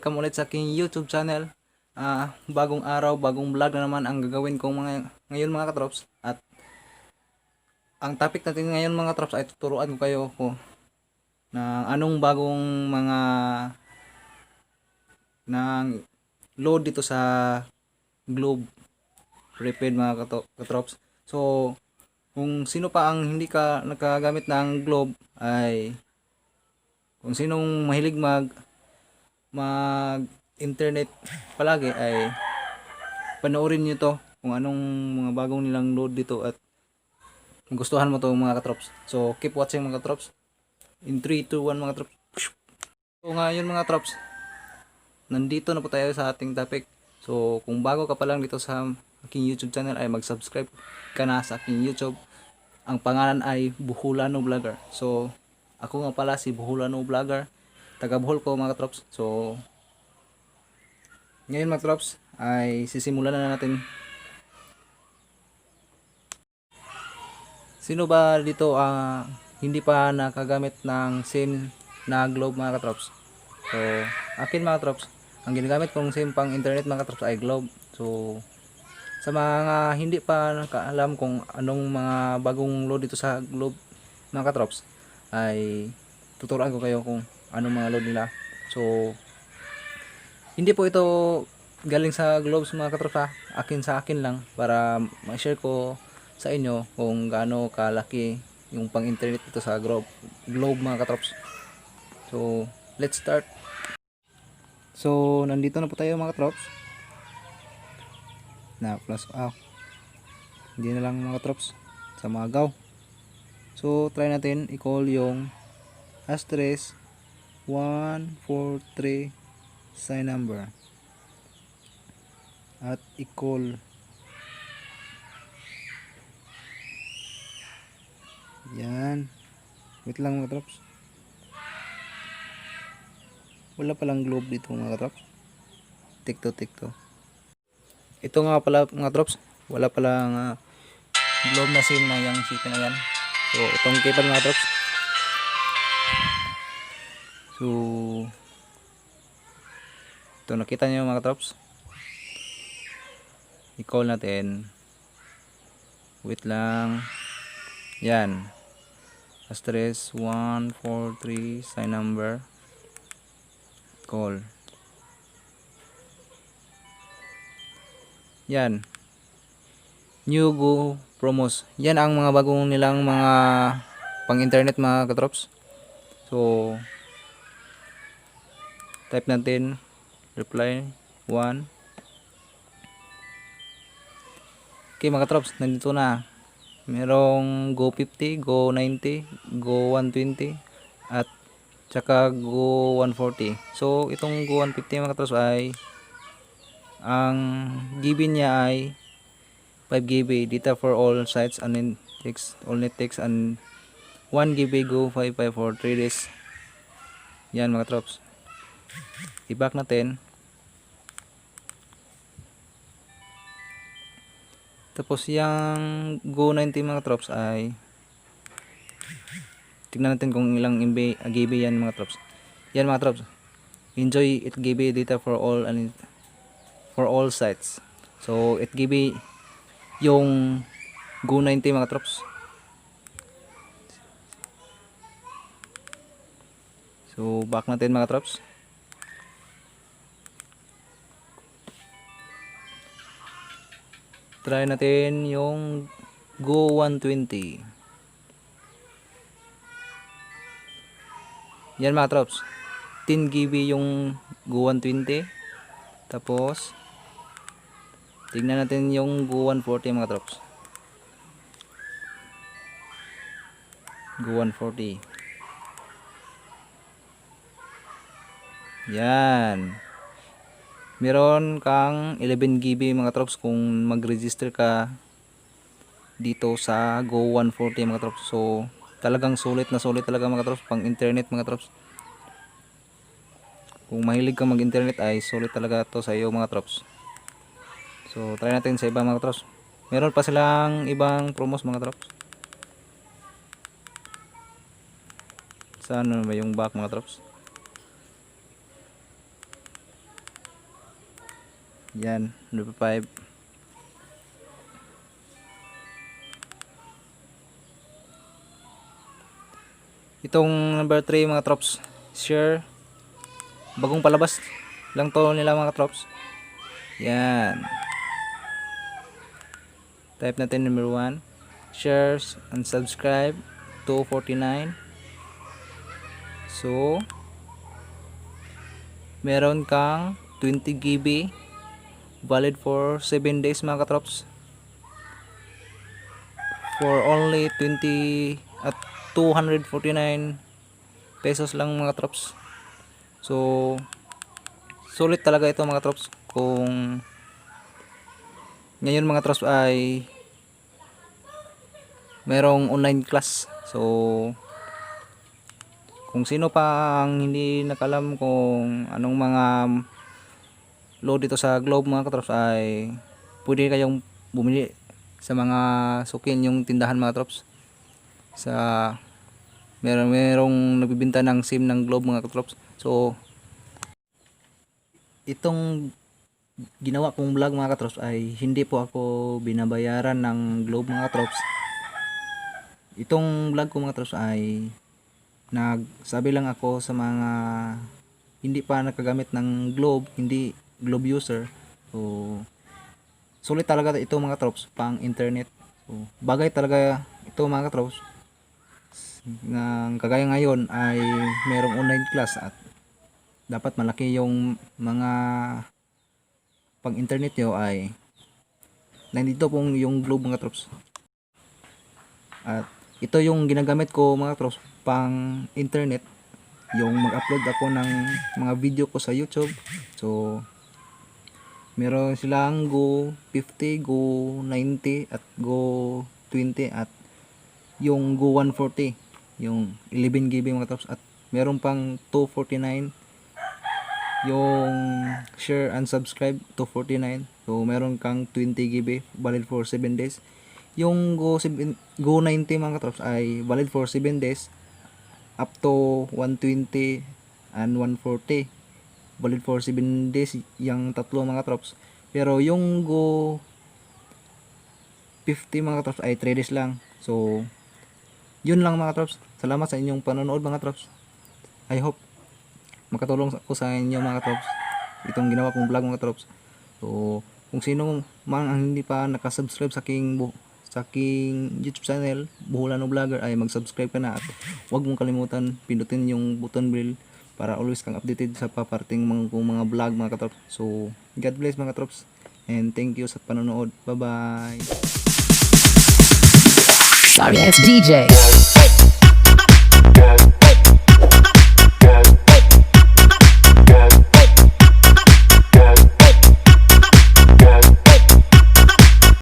welcome ulit sa aking YouTube channel. Bagong araw, bagong vlog na naman ang gagawin kong ngayon mga katrops. At ang topic natin ngayon mga katrops ay tuturuan ko kayo ng anong bagong mga ng load dito sa Globe Prepaid mga katrops. So kung sino pa ang hindi ka nakagamit ng Globe, ay kung sinong mahilig mag internet palagi, ay panoorin nyo to kung anong mga bagong nilang load dito at gustuhan mo to mga katrops. So keep watching mga katrops. In 3, 2, 1 mga trops. So ngayon mga trops, nandito na po tayo sa ating topic. So kung bago ka pa lang dito sa aking YouTube channel, ay mag-subscribe ka na sa aking YouTube. Ang pangalan ay Buholano Vlogger. So ako nga pala si Buholano Vlogger, taga Bohol ko mga trops. So ngayon mga trops ay sisimulan na natin. Sino ba dito hindi pa nakagamit ng SIM na Globe mga trops? So akin mga trops, ang ginagamit kong SIM pang internet mga trops ay Globe. So sa mga hindi pa nakaalam kung anong mga bagong load dito sa Globe mga trops, ay tuturuan ko kayo kung anong mga load nila. So hindi po ito galing sa Globe mga katropa, sa akin lang, para ma-share ko sa inyo kung gaano kalaki yung pang internet dito sa Globe mga katrops. So let's start. So nandito na po tayo mga katrops na plus hindi na lang mga katrops sa mga gaw. So try natin i-call yung asterisk 143 sign number at i-call yan. Wait lang mga trops, wala palang Globe dito mga trops. Tikto ito nga pala mga trops, wala palang Globe na SIM na yung city na yan. So itong keypad mga trops. So ito nakita nyo mga trops, i-call natin. Wait lang. Yan, asterisk 143 sign number, call. Yan, new go promos. Yan ang mga bagong nilang mga pang internet mga katrops. So type natin reply 1. Okay mga katrops, nandito na. Merong Go 50, Go 90, Go 120 at tsaka Go 140. So itong Go 150 mga katrops ay ang GB niya ay 5 GB data for all sites and text, only text, and 1 GB Go 55 for 3 days. Yan mga trops. I-back natin. Tapos yung Go 90 mga trops ay tignan natin kung ilang GB yan mga trops. Yan mga trops, enjoy 8 GB data for all and for all sites. So 8 GB yung Go 90 mga trops. So back natin mga trops. Try natin yung Go 120. Yan mga trops, 10 GB yung Go 120. Tapos tignan natin yung Go 140 mga trops. Go 140. Yan, meron kang 11 GB mga trops kung mag-register ka dito sa Go 140 mga trops. So talagang sulit na sulit talaga mga trops pang internet mga trops. Kung mahilig kang mag-internet ay sulit talaga to sa iyo mga trops. So try natin sa iba mga trops. Meron pa silang ibang promos mga trops. Saan ba yung back mga trops? Yan, number 5. Itong number 3 mga trops, share. Bagong palabas lang to nila mga trops. Yan. Type natin number 1. Shares and subscribe 249. So meron kang 20 GB valid for 7 days mga katrops. For only 20 at 249 pesos lang mga trops. So sulit talaga ito mga trops. Kung ngayon mga trops ay merong online class. So kung sino pa ang hindi nakalam kung anong mga load dito sa Globe mga katrops, ay pwede kayong bumili sa mga sukin yung tindahan mga trops. Sa merong nagbibenta ng SIM ng Globe mga katrops. So itong ginawa kong vlog mga katrops ay hindi po ako binabayaran ng Globe mga katrops. Itong vlog ko mga katrops ay nagsabi lang ako sa mga hindi pa nakagamit ng Globe, hindi Globe user. So sulit talaga ito mga katrops pang internet. So bagay talaga ito mga katrops. Ng kagaya ngayon ay merong online class at dapat malaki yung mga pang internet nyo, ay nandito pong yung Globe mga trops. At ito yung ginagamit ko mga trops pang internet, yung mag-upload ako ng mga video ko sa YouTube. So meron silang Go 50, Go 90 at Go 20 at yung Go 140, yung 11 GB mga trops, at meron pang 249 yung share and subscribe 249. So meron kang 20 GB valid for 7 days. Yung Go 90 mga trops ay valid for 7 days up to 120 and 140 valid for 7 days yung tatlo mga trops. Pero yung Go 50 mga trops ay 3 days lang. So yun lang mga trops. Salamat sa inyong panonood mga trops. I hope makatulong ako sa inyo mga trops itong ginawa kong vlog mga trops. So kung sino man ang hindi pa nakasubscribe sa aking YouTube channel Buholano Vlogger, ay mag-subscribe ka na at huwag mong kalimutan pindutin yung button bell para always kang updated sa paparting mga vlog mga katrops. So God bless mga trops and thank you sa panonood. Bye bye. Sorry, it's DJ.